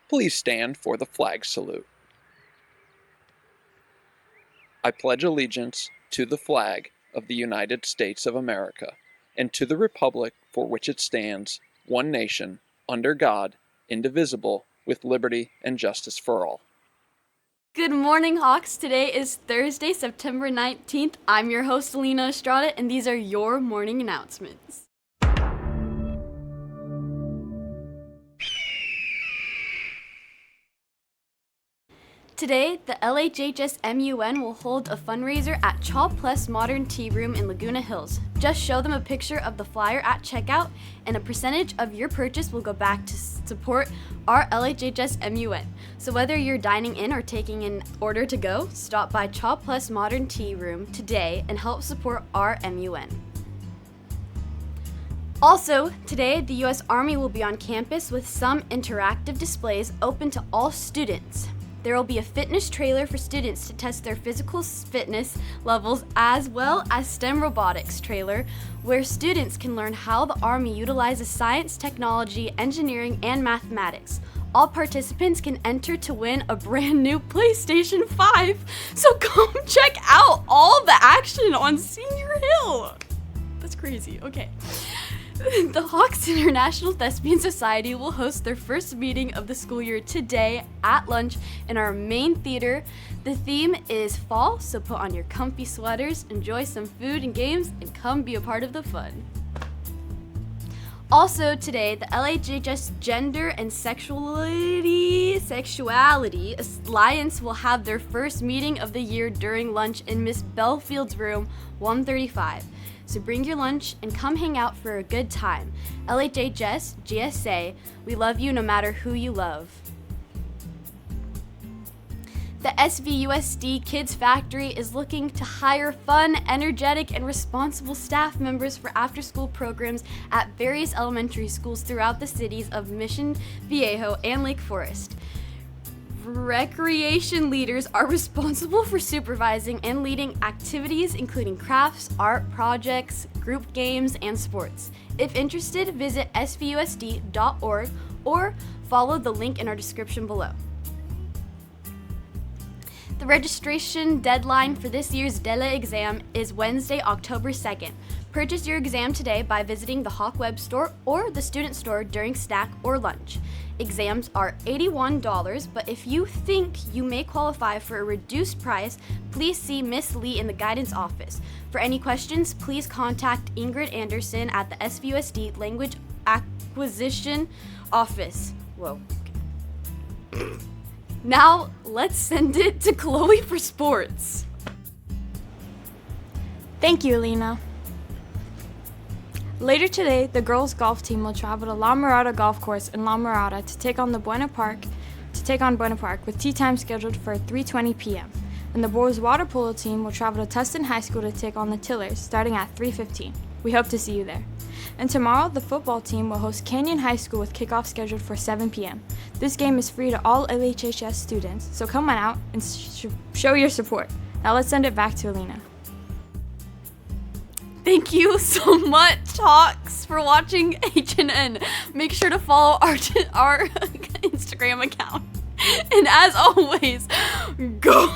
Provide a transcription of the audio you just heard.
Please stand for the flag salute. I pledge allegiance to the flag of the United States of America and to the republic for which it stands, one nation, under God, indivisible, with liberty and justice for all. Good morning, Hawks. Today is Thursday, September 19th. I'm your host, Alina Estrada, and these are your morning announcements. Today, the LHHS MUN will hold a fundraiser at Chaw Plus Modern Tea Room in Laguna Hills. Just show them a picture of the flyer at checkout, and a percentage of your purchase will go back to support our LHHS MUN. So whether you're dining in or taking an order to go, stop by Chaw Plus Modern Tea Room today and help support our MUN. Also, today, the U.S. Army will be on campus with some interactive displays open to all students. There will be a fitness trailer for students to test their physical fitness levels, as well as STEM robotics trailer, where students can learn how the Army utilizes science, technology, engineering, and mathematics. All participants can enter to win a brand new PlayStation 5, so come check out all the action on Senior Hill. That's crazy. Okay. The Hawks International Thespian Society will host their first meeting of the school year today at lunch in our main theater. The theme is fall, so put on your comfy sweaters, enjoy some food and games, and come be a part of the fun. Also today, the LHHS Gender and Sexuality Alliance will have their first meeting of the year during lunch in Miss Bellfield's room 135. So bring your lunch and come hang out for a good time. LHHS, GSA, we love you no matter who you love. The SVUSD Kids Factory is looking to hire fun, energetic, and responsible staff members for after-school programs at various elementary schools throughout the cities of Mission Viejo and Lake Forest. Recreation leaders are responsible for supervising and leading activities including crafts, art projects, group games, and sports. If interested, visit svusd.org or follow the link in our description below. The registration deadline for this year's DEA Exam is Wednesday, October 2nd. Purchase your exam today by visiting the Hawk Web store or the student store during snack or lunch. Exams are $81, but if you think you may qualify for a reduced price, please see Miss Lee in the guidance office. For any questions, please contact Ingrid Anderson at the SVUSD Language Acquisition Office. Whoa. Now, let's send it to Chloe for sports. Thank you, Alina. Later today, the girls' golf team will travel to La Mirada Golf Course in La Mirada to take on Buena Park with tea time scheduled for 3:20 p.m. And the boys' water polo team will travel to Tustin High School to take on the Tillers starting at 3:15. We hope to see you there. And tomorrow, the football team will host Canyon High School with kickoff scheduled for 7 p.m. This game is free to all LHHS students, so come on out and show your support. Now let's send it back to Alina. Thank you so much, Hawks, for watching HNN. Make sure to follow our Instagram account. And as always, go